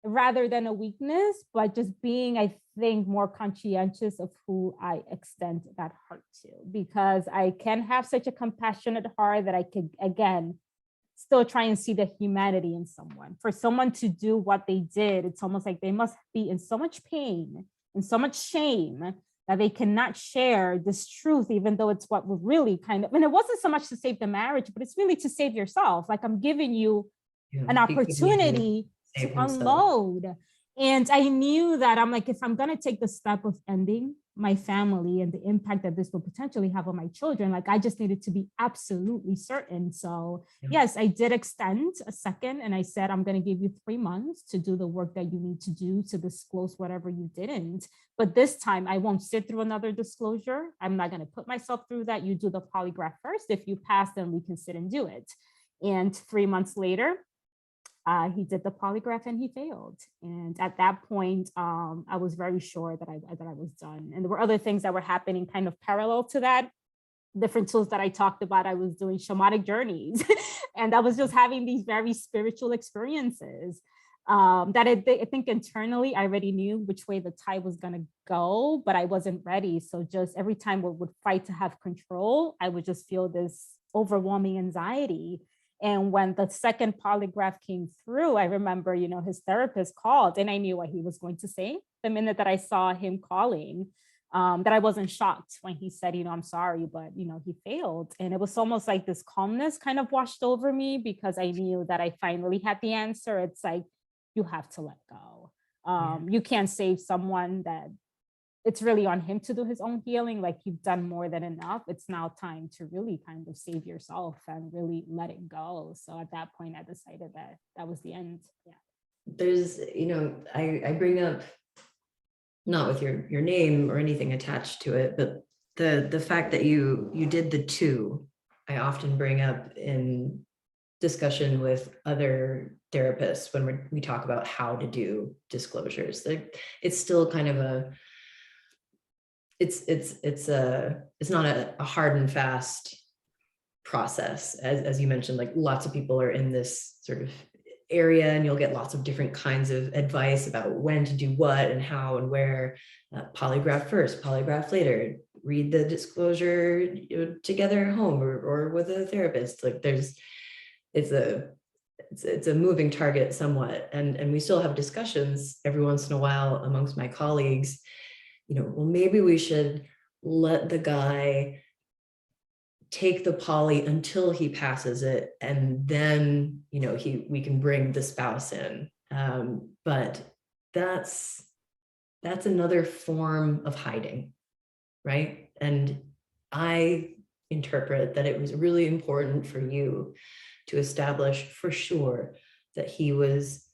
Rather than a weakness, but just being, I think, more conscientious of who I extend that heart to, because I can have such a compassionate heart that I could, again, still try and see the humanity in someone. For someone to do what they did, it's almost like they must be in so much pain and so much shame that they cannot share this truth, even though it's what would really kind of, and it wasn't so much to save the marriage, but it's really to save yourself. Like, I'm giving you an He could even opportunity to save himself. unload. And I knew that I'm like, if I'm going to take the step of ending my family and the impact that this will potentially have on my children, like, I just needed to be absolutely certain. So yes, I did extend a second, and I said, I'm going to give you 3 months to do the work that you need to do to disclose whatever you didn't. But this time I won't sit through another disclosure. I'm not going to put myself through that. You do the polygraph first. If you pass, then we can sit and do it. And 3 months later, he did the polygraph and he failed. And at that point, I was very sure that I was done. And there were other things that were happening kind of parallel to that. Different tools that I talked about. I was doing shamanic journeys and I was just having these very spiritual experiences that I think internally I already knew which way the tide was going to go, but I wasn't ready. So just every time we would fight to have control, I would just feel this overwhelming anxiety. And when the second polygraph came through, I remember, his therapist called, and I knew what he was going to say the minute that I saw him calling, that I wasn't shocked when he said, I'm sorry, but, he failed. And it was almost like this calmness kind of washed over me because I knew that I finally had the answer. It's like, you have to let go. You can't save someone that it's really on him to do his own healing. Like, you've done more than enough. It's now time to really kind of save yourself and really let it go. So at that point, I decided that that was the end. Yeah. There's, I bring up, not with your name or anything attached to it, but the fact that you did the 2, I often bring up in discussion with other therapists when we talk about how to do disclosures. It's still kind of it's not a hard and fast process, as you mentioned. Like, lots of people are in this sort of area, and you'll get lots of different kinds of advice about when to do what and how and where. Polygraph first, polygraph later, read the disclosure together at home or with a therapist. Like, it's a moving target somewhat, and we still have discussions every once in a while amongst my colleagues. Well, maybe we should let the guy take the poly until he passes it, and then, we can bring the spouse in. But that's another form of hiding, right? And I interpret that it was really important for you to establish for sure that he was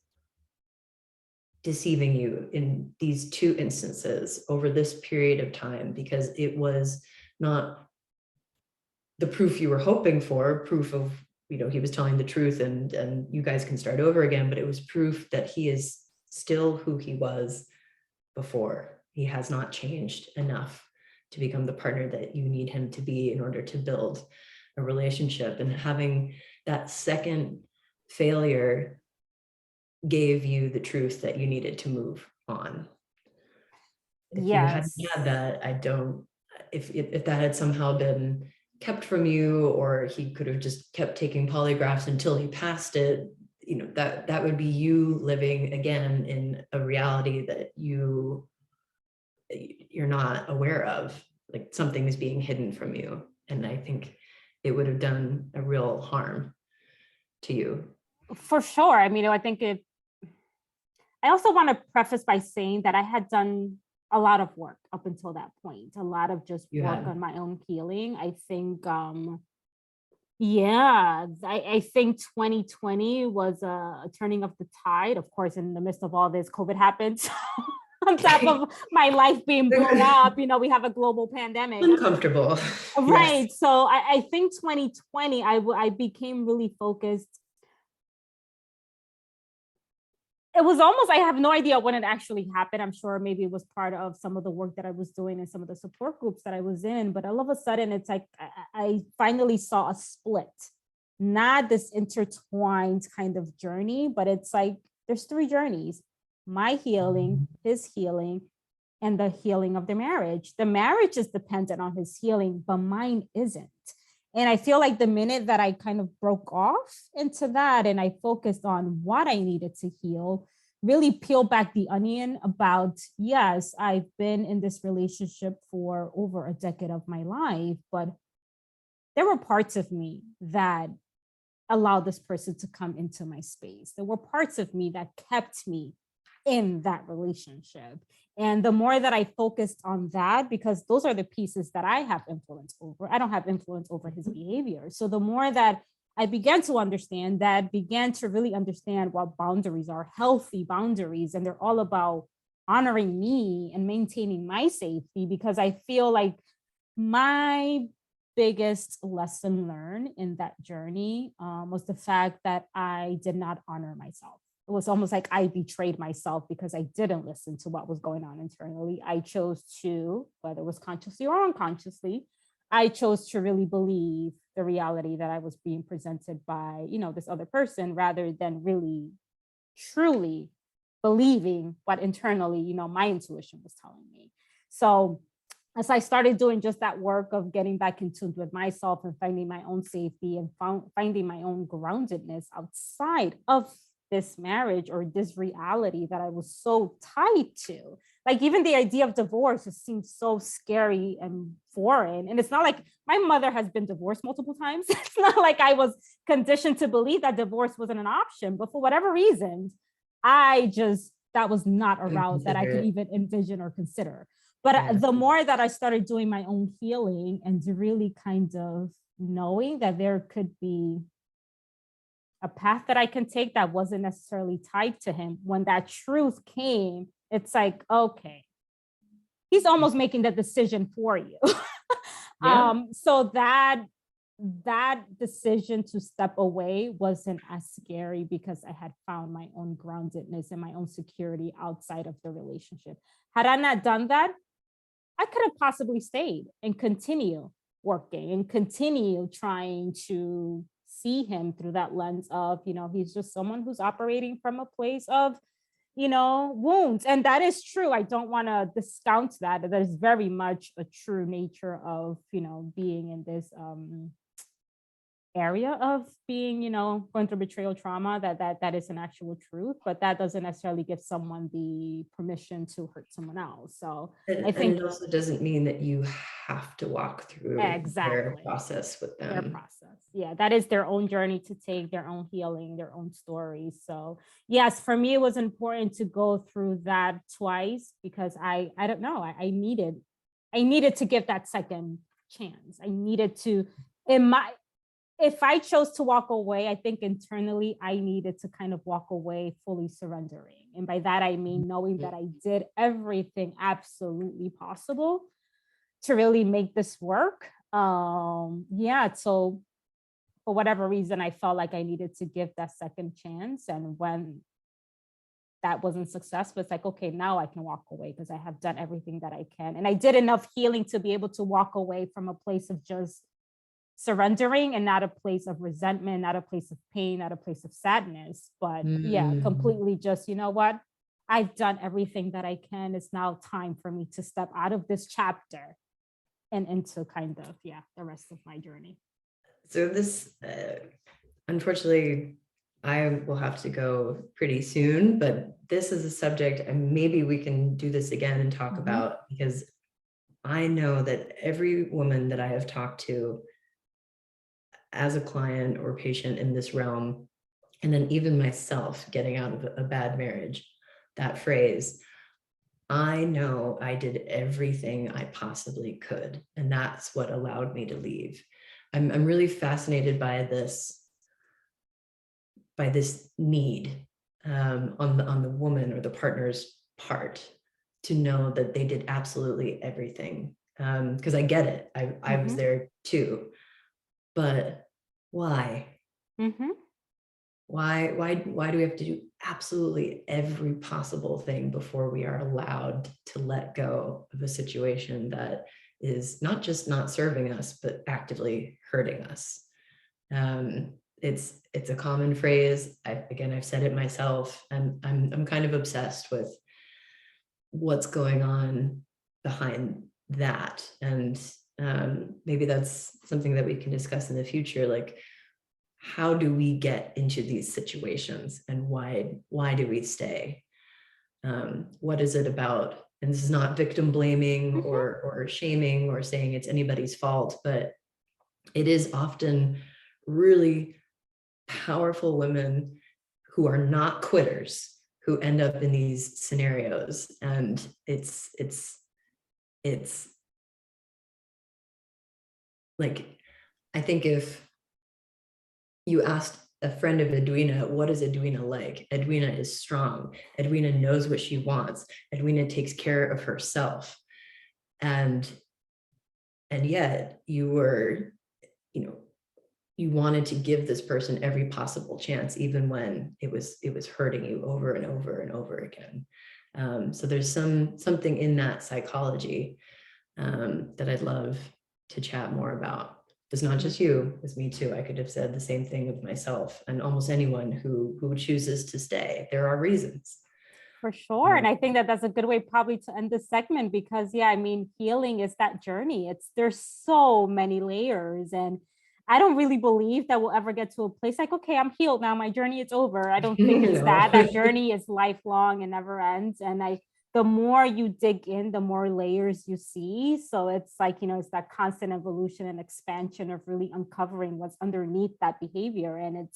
deceiving you in these 2 instances over this period of time, because it was not the proof you were hoping for, proof of, he was telling the truth and you guys can start over again, but it was proof that he is still who he was before. He has not changed enough to become the partner that you need him to be in order to build a relationship. And having that second failure gave you the truth that you needed to move on. If you hadn't had that, if that had somehow been kept from you, or he could have just kept taking polygraphs until he passed it, that would be you living again in a reality that you're not aware of. Like, something is being hidden from you. And I think it would have done a real harm to you. For sure. I mean, I also want to preface by saying that I had done a lot of work up until that point, a lot of just work on my own healing. I think, I think 2020 was a turning of the tide. Of course, in the midst of all this, COVID happened. On top of my life being blown up, we have a global pandemic. Uncomfortable. Right. Yes. So I think 2020, I became really focused. It was almost, I have no idea when it actually happened. I'm sure maybe it was part of some of the work that I was doing and some of the support groups that I was in, but all of a sudden it's like, I finally saw a split, not this intertwined kind of journey, but it's like, there's 3 journeys: my healing, his healing, and the healing of the marriage. The marriage is dependent on his healing, but mine isn't. And I feel like the minute that I kind of broke off into that and I focused on what I needed to heal, really peel back the onion about, yes, I've been in this relationship for over a decade of my life, but there were parts of me that allowed this person to come into my space. There were parts of me that kept me in that relationship. And the more that I focused on that, because those are the pieces that I have influence over, I don't have influence over his behavior. So the more that I began to understand that, began to really understand what boundaries are, healthy boundaries, and they're all about honoring me and maintaining my safety, because I feel like my biggest lesson learned in that journey was the fact that I did not honor myself. It was almost like I betrayed myself because I didn't listen to what was going on internally. I chose to, whether it was consciously or unconsciously, I chose to really believe the reality that I was being presented by, this other person, rather than really, truly believing what internally, my intuition was telling me. So as I started doing just that work of getting back in tune with myself and finding my own safety and finding my own groundedness outside of this marriage or this reality that I was so tied to. Like even the idea of divorce just seems so scary and foreign. And it's not like my mother has been divorced multiple times. It's not like I was conditioned to believe that divorce wasn't an option, but for whatever reasons, that was not a route that I could even envision or consider. But the more that I started doing my own healing and really kind of knowing that there could be a path that I can take that wasn't necessarily tied to him, when that truth came, it's like, okay, he's almost making the decision for you. So that decision to step away wasn't as scary because I had found my own groundedness and my own security outside of the relationship. Had I not done that, I could have possibly stayed and continue working and continue trying to see him through that lens of, he's just someone who's operating from a place of, wounds. And that is true. I don't want to discount that. There's very much a true nature of, being in this area of being, going through betrayal trauma, that is an actual truth, but that doesn't necessarily give someone the permission to hurt someone else. So I think it also doesn't mean that you have to walk through their process with them. Their process. Yeah, that is their own journey to take, their own healing, their own stories. So yes, for me, it was important to go through that twice because I don't know, I needed to give that second chance. I needed to, if I chose to walk away, I think internally I needed to kind of walk away fully surrendering. And by that, I mean knowing that I did everything absolutely possible to really make this work. So for whatever reason, I felt like I needed to give that second chance. And when that wasn't successful, it's like, okay, now I can walk away because I have done everything that I can. And I did enough healing to be able to walk away from a place of just surrendering and not a place of resentment, not a place of pain, not a place of sadness, but completely just, you know what? I've done everything that I can. It's now time for me to step out of this chapter and into kind of, the rest of my journey. So this, unfortunately, I will have to go pretty soon, but this is a subject, and maybe we can do this again and talk about, because I know that every woman that I have talked to as a client or patient in this realm, and then even myself getting out of a bad marriage, that phrase, I know I did everything I possibly could, and that's what allowed me to leave. I'm really fascinated by this need on the woman or the partner's part to know that they did absolutely everything. Because I get it. I was there too. But why? Why do we have to do absolutely every possible thing before we are allowed to let go of a situation that is not just not serving us, but actively hurting us? It's a common phrase. I've said it myself, and I'm kind of obsessed with what's going on behind that. And maybe that's something that we can discuss in the future. Like, how do we get into these situations, and why do we stay? What is it about? And this is not victim blaming Mhm. or shaming or saying it's anybody's fault, but it is often really powerful women who are not quitters who end up in these scenarios. And it's like, I think if you asked a friend of Edwina, what is Edwina like? Edwina is strong. Edwina knows what she wants. Edwina takes care of herself. And yet you were, you wanted to give this person every possible chance, even when it was hurting you over and over and over again. So there's something in that psychology that I'd love to chat more about. It's not just you, it's me too. I could have said the same thing of myself and almost anyone who chooses to stay. There are reasons. For sure. And I think that that's a good way probably to end this segment, because yeah, I mean, healing is that journey. There's so many layers, and I don't really believe that we'll ever get to a place like, okay, I'm healed now, my journey is over. I don't think it's No. that journey is lifelong and never ends. And the more you dig in, the more layers you see. So it's like, it's that constant evolution and expansion of really uncovering what's underneath that behavior. And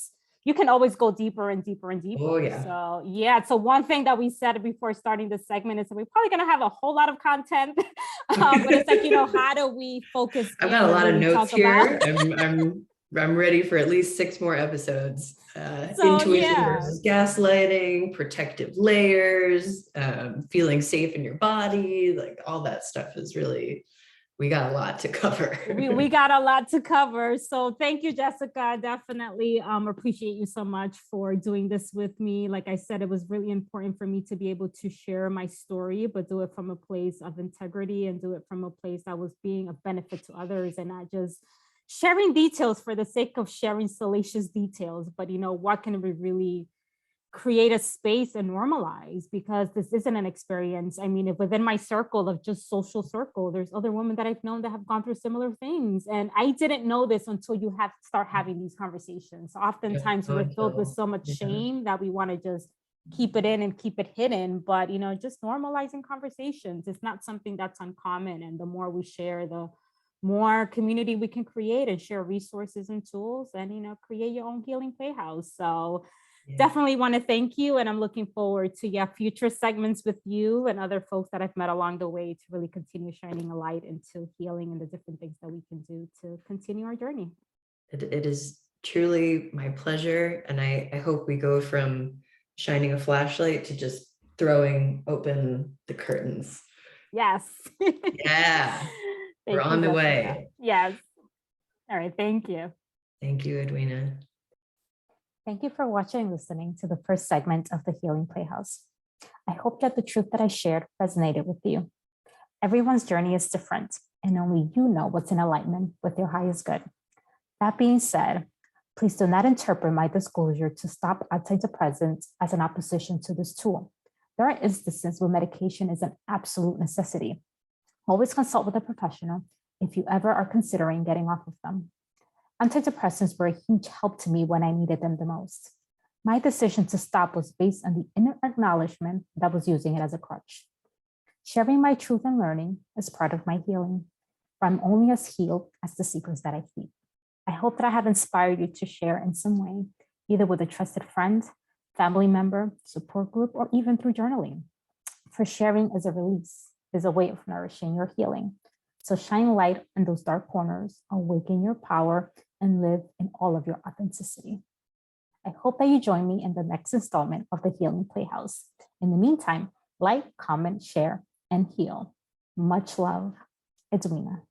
you can always go deeper and deeper and deeper. Oh, yeah. So yeah. So one thing that we said before starting this segment is that we're probably going to have a whole lot of content, but it's like, how do we focus? I've got a lot of notes here. About... I'm ready for at least 6 more episodes. So, Intuition versus gaslighting, protective layers, feeling safe in your body, like all that stuff is really, we got a lot to cover. we got a lot to cover. So thank you, Jessica. Definitely appreciate you so much for doing this with me. Like I said, it was really important for me to be able to share my story, but do it from a place of integrity and do it from a place that was being of benefit to others and not just sharing details for the sake of sharing salacious details. But, what can we really create a space and normalize, because this isn't an experience. I mean, if within my circle of just social circle, there's other women that I've known that have gone through similar things. And I didn't know this until you start having these conversations. Oftentimes we're filled with so much shame that we want to just keep it in and keep it hidden. But, just normalizing conversations, it's not something that's uncommon. And the more we share, the more community we can create and share resources and tools and, create your own healing playhouse. So definitely want to thank you. And I'm looking forward to future segments with you and other folks that I've met along the way to really continue shining a light into healing and the different things that we can do to continue our journey. It is truly my pleasure. And I hope we go from shining a flashlight to just throwing open the curtains. Yes. Yeah. We're on the way. Yes. All right. Thank you. Thank you, Edwina. Thank you for watching and listening to the first segment of the Healing Playhouse. I hope that the truth that I shared resonated with you. Everyone's journey is different, and only you know what's in alignment with your highest good. That being said, please do not interpret my disclosure to stop antidepressants as an opposition to this tool. There are instances where medication is an absolute necessity. Always consult with a professional if you ever are considering getting off of them. Antidepressants were a huge help to me when I needed them the most. My decision to stop was based on the inner acknowledgement that I was using it as a crutch. Sharing my truth and learning is part of my healing, for I'm only as healed as the secrets that I keep. I hope that I have inspired you to share in some way, either with a trusted friend, family member, support group, or even through journaling. For sharing is a release, is a way of nourishing your healing. So shine light in those dark corners, awaken your power, and live in all of your authenticity. I hope that you join me in the next installment of the Healing Playhouse. In the meantime, like, comment, share, and heal. Much love, Edwina.